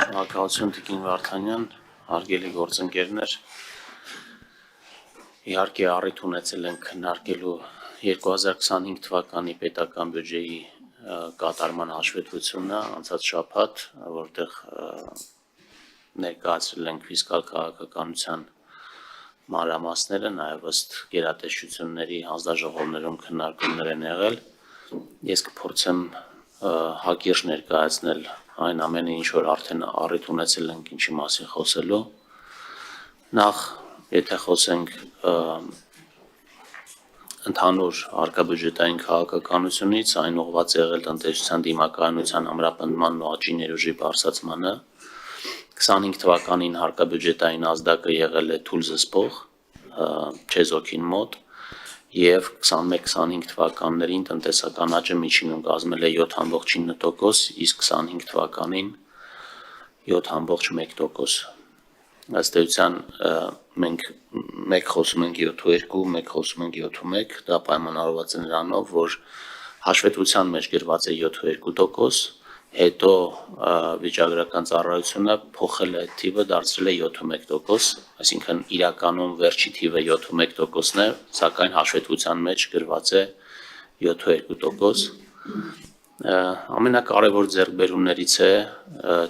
Հակառակություն Տիկին Վարդանյան, հարգելի գործընկերներ, իհարկե առիթ ունեցել ենք քննարկելու 2025 թվականի պետական բյուջեի կատարման հաշվետվությունը անցած շաբաթ, որտեղ ներկայացրել ենք ֆիսկալ քաղաքականության մանրամասները, նաև ըստ գերատեսչությունների հանձնաժողովներում քննարկումներ են եղել։ Ես կփորձեմ հակիրճ ներկայացնել այն ամենը, ինչ որ արդեն առիթ ունեցել ենք ինչի մասին խոսելու։ Նախ, եթե խոսենք ընդհանուր հարկաբյուջետային քաղաքականությունից, այն ուղղված եղել տնտեսության դիմակայունության ամրապնդման ու աճի ներուժի բարձրացմանը, 25 թվականին հարկաբյուջետային ազդակը եղել է թույլ զսպող, չեզոքին մոտ, և 21-25 թվականներին տնտեսական աճը միջինում կազմել է 7,9%, իսկ 25 թվականին 7,1%։ Ըստ էության մենք մեկ խոսում ենք 7,2, մեկ խոսում ենք 7,1, դա պայմանավորված է նրանով, որ հաշվետվության մեջ գրված է 7,2%, հետո վիճակագրական ծառայությունը փոխել է թիվը, դարձրել է 7,1%, այսինքն իրականում վերջի թիվը 7,1%-ն է, սակայն հաշվետվության մեջ գրված է 7,2%։ Ամենակարևոր ձեռքբերումներից է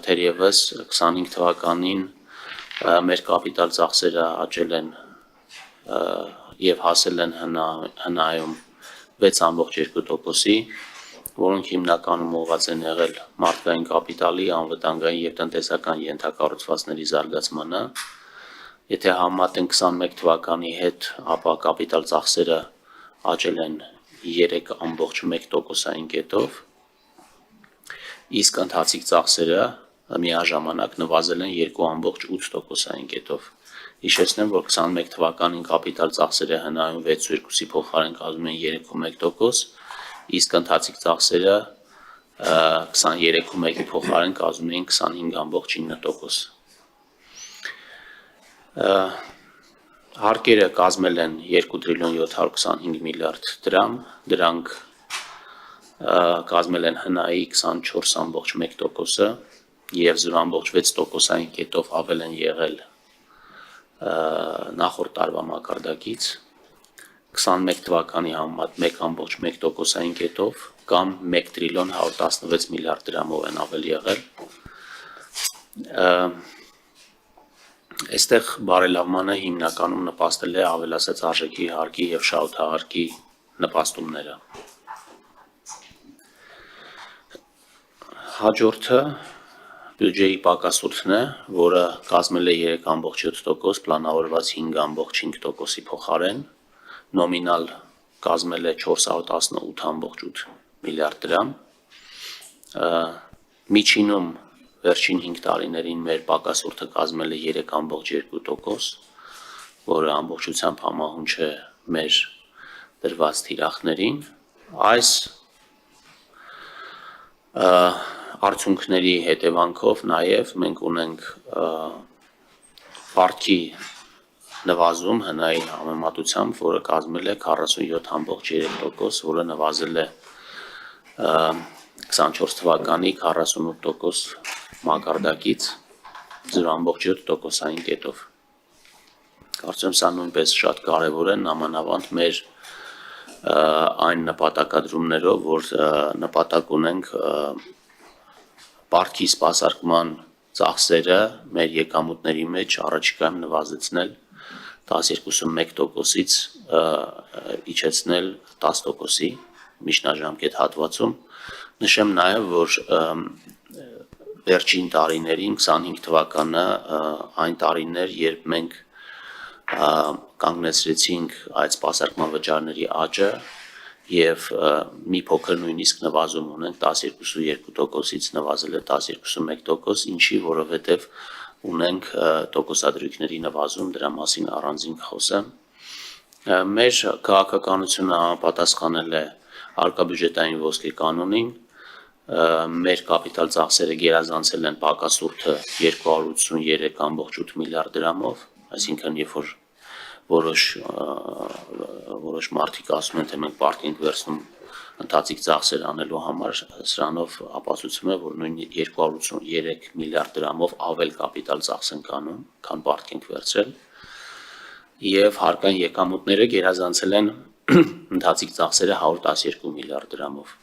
թերևս 25 թվականին մեր կապիտալ ծախսերը աճել են և հասել են հնայում 6,2%-ի, որոնք հիմնականում ուղղված են եղել մարդկային կապիտալի, անվտանգային և տնտեսական ենթակառուցվածքների զարգացմանը։ Եթե համեմատենք 21 թվականի հետ, ապա կապիտալ ծախսերը աճել են 3,1%-ային կետով, իսկ ընթացիկ ծախսերը միաժամանակ նվազել են 2,8%-ային կետով։ Հիշեցնեմ, որ 21 թվականին կապիտալ ծախսերը հնայում 6,2-ի փոխարեն կազմում են 3,1%, իսկ ընթացիկ ծախսերը 23,1-ի փոխարեն կազմում էին 25,9%։ Հարկերը կազմել են 2 տրիլիոն 725 միլիարդ դրամ, դրանք կազմել են հնայի 24,1%-ը և 0,6%-ային կետով ավել են եղել նախորդ տարվա մակարդակից, 21 թվականի համեմատ 1,1%-ային կետով կամ 1 տրիլիոն 116 միլիարդ դրամով են ավել եղել։ Այստեղ բարելավմանը հիմնականում նպաստել է ավելացած արժեքի հարկի և շահութահարկի նպաստումները։ Հաջորդը բյուջեի պակասությունն է, որը կազմել է 3,7%, պլանավորված 5,5%-ի փոխարեն, նոմինալ կազմել է 418,8 միլիարդ դրամ, միջինում վերջին 5 տարիներին մեր պակասուրդը կազմել է 3,2%, որը ամբողջությամբ համահունչ է մեր դրված թիրախներին։ Այս արդյունքների հետևանքով նաև մենք ունենք վարկի նվազում հնայի համեմատությամբ, որը կազմել է 47,3%, որը նվազել է 24 թվականի 48% մակարդակից 0,7%-ային կետով։ Կարծում սա նույնպես շատ կարևոր է, նամանավանդ մեր այն նպատակադրումներով, որ նպատակ ունենք պարտքի սպասարկման ծախսերը մեր եկամուտների մեջ առաջիկայում նվազեցնել 12,1%-ից իջեցնել 10%-ի միջնաժամկետ հատվածում։ Նշեմ նաև, որ վերջին տարիներին 25 թվականը այն տարիներ, երբ մենք կանգնեցրեցինք այդ սպասարկման վճարների աճը և մի փոքր նույնիսկ նվազում ունենք 12,2%-ից նվազել է 12,1%, ինչի որովհետև ունենք տոկոսադրույքների նվազում, դրա մասին առանձին կխոսեմ։ Մեր քաղաքականությունը համապատասխանել է հարկաբյուջետային ոսկե կանոնին, մեր կապիտալ ծախսերը գերազանցել են պակասուրդը 283,8 միլիարդ դրամով, այսինքն երբ որ որոշ մարդիկ ասում են, թե մենք պարտք ենք վերցնում ընթացիկ ծախսեր անելու համար, սրանով ապացուցում է, որ նույն 283 միլիարդ դրամով ավել կապիտալ ծախս ենք անում, քան պարտք ենք վերցրել, եւ հարկային եկամուտները գերազանցել են ընթացիկ ծախսերը 112 միլիարդ դրամով։